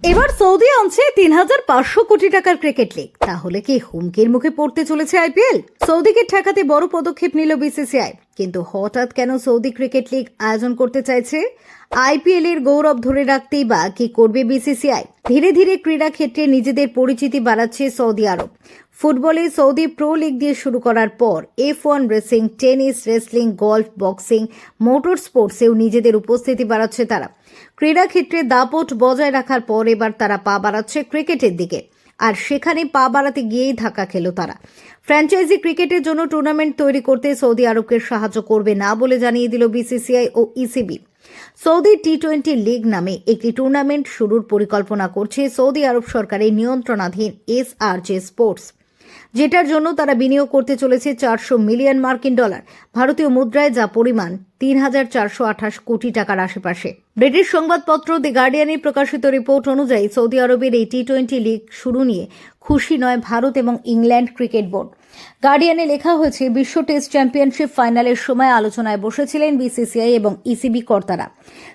এবার সৌদি আনছে ৩,৫০০ কোটি টাকার ক্রিকেট লিগ। তাহলে কি হুমকির মুখে পড়তে চলেছে আইপিএল? সৌদিকে ঠেকাতে বড় পদক্ষেপ নিল বিসিসিআই। কিন্তু হঠাৎ কেন সৌদি ক্রিকেট লিগ আয়োজন করতে চাইছে? আইপিএল এর গৌরব ধরে রাখতেই বা কি করবে বিসিসিআই? ধীরে ধীরে ক্রীড়া ক্ষেত্রে নিজেদের পরিচিতি বাড়াচ্ছে সৌদি আরব। ফুটবলে সৌদি প্রো লিগ দিয়ে শুরু করার পর F1 racing, tennis, wrestling, golf, boxing, motor স্পোর্টসেও নিজেদের উপস্থিতি বাড়াচ্ছে তারা। ক্রীড়া ক্ষেত্রে দাপট বজায় রাখার পর এবার তারা পা বাড়াচ্ছে ক্রিকেটের দিকে। আর সেখানে পা বাড়াতে গিয়েই ধাক্কা খেল তারা। ফ্র্যাঞ্চাইজি ক্রিকেটের জন্য টুর্নামেন্ট তৈরি করতে সৌদি আরবকে সাহায্য করবে না বলে জানিয়ে দিল বিসিসিআই ও ইসিবি। সৌদি টি-20 লিগ নামে একটি টুর্নামেন্ট শুরুর পরিকল্পনা করছে সৌদি আরব সরকারের নিয়ন্ত্রণাধীন এসআরজে স্পোর্টস, যেটার জন্য তারা বিনিয়োগ করতে চলেছে 400 মিলিয়ন মার্কিন ডলার, ভারতীয় মুদ্রায় যা পরিমাণ ৩,৪২৮ কোটি টাকার আশেপাশে। ব্রিটিশ সংবাদপত্র দি গার্ডিয়ানে প্রকাশিত রিপোর্ট অনুযায়ী সৌদি আরবের এই টি-20 লিগ শুরু নিয়ে খুশি নয় ভারত এবং ইংল্যান্ড ক্রিকেট বোর্ড। গার্ডিয়ানে লেখা হয়েছে, বিশ্ব টেস্ট চ্যাম্পিয়নশিপ ফাইনালের সময় আলোচনায় বসেছিলেন বিসিসিআই এবং ইসিবি কর্তারা।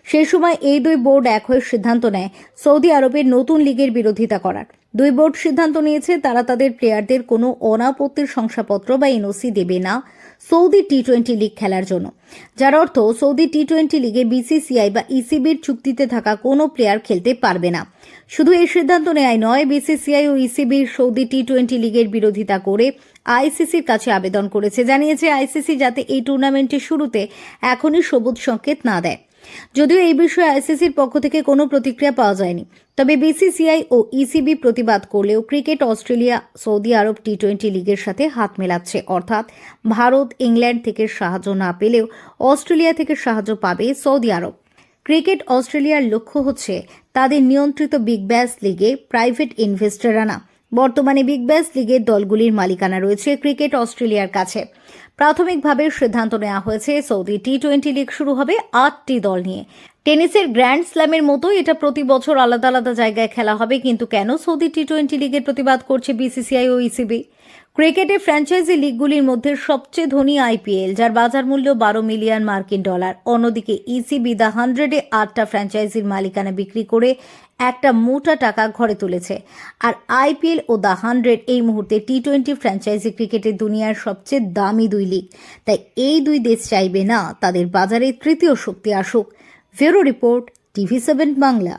সেই সময় এই দুই বোর্ড এক হয়ে সিদ্ধান্ত নেয় সৌদি আরবের নতুন লিগের বিরোধিতা করার। দুই বোর্ড সিদ্ধান্ত নিয়েছে তারা তাদের প্লেয়ারদের কোনো অনাপত্তির শংসাপত্র বা এনওসি দেবে না সৌদি টি-20 লিগ খেলার জন্য, যার অর্থ সৌদি টি-20 লিগে বিসিসিআই বা ইসিবির চুক্তিতে থাকা কোনো প্লেয়ার খেলতে পারবে না। শুধু এই সিদ্ধান্ত নেয় নয়, বিসিসিআই ও ইসিবির সৌদি টি-20 লিগের বিরোধিতা করে আইসিসির কাছে আবেদন করেছে। জানিয়েছে আইসিসি যাতে এই টুর্নামেন্টের শুরুতে এখনই সবুজ সংকেত না দেয়। যদিও এই বিষয়ে আইসিসির পক্ষ থেকে কোনো প্রতিক্রিয়া পাওয়া যায়নি, তবে বিসিসিআই ও ইসিবি প্রতিবাদ করলেও ক্রিকেট অস্ট্রেলিয়া সৌদি আরব টি-20 লিগের সাথে হাত মেলাচ্ছে। অর্থাৎ ভারত ইংল্যান্ড থেকে সাহায্য না পেলেও অস্ট্রেলিয়া থেকে সাহায্য পাবে সৌদি আরব। ক্রিকেট অস্ট্রেলিয়ার লক্ষ্য হচ্ছে তাদের নিয়ন্ত্রিত বিগ ব্যাশ লিগে প্রাইভেট ইনভেস্টর আনা। বর্তমানে বিগ ব্যাশ লিগের দলগুলির মালিকানা রয়েছে ক্রিকেট অস্ট্রেলিয়ার কাছে। প্রাথমিকভাবে সিদ্ধান্ত নেওয়া হয়েছে সৌদি টি-20 লিগ শুরু হবে 8টি দল নিয়ে। টেনিসের গ্র্যান্ড স্ল্যামের মতো এটা প্রতি বছর আলাদা আলাদা জায়গায় খেলা হবে। কিন্তু কেন সৌদি টি-20 লিগের প্রতিবাদ করছে বিসিসিআই ও ইসিবি? ক্রিকেটের ফ্র্যাঞ্চাইজি লিগগুলির মধ্যে সবচেয়ে ধনী আইপিএল, যার বাজার মূল্য 12 মিলিয়ন মার্কিন ডলার। অন্যদিকে ইসিবি দ্য 100-এ 8টা ফ্র্যাঞ্চাইজির মালিকানা বিক্রি করে একটা মোটা টাকা ঘরে তুলেছে। আর আইপিএল ও দ্য 100 এই মুহূর্তে টি-20 ফ্র্যাঞ্চাইজি ক্রিকেটের দুনিয়ার সবচেয়ে দামি দুই লিগ। তাই এই দুই দেশ চাইবে না তাদের বাজারে তৃতীয় শক্তি আসুক। Bureau report, TV7 Bangla.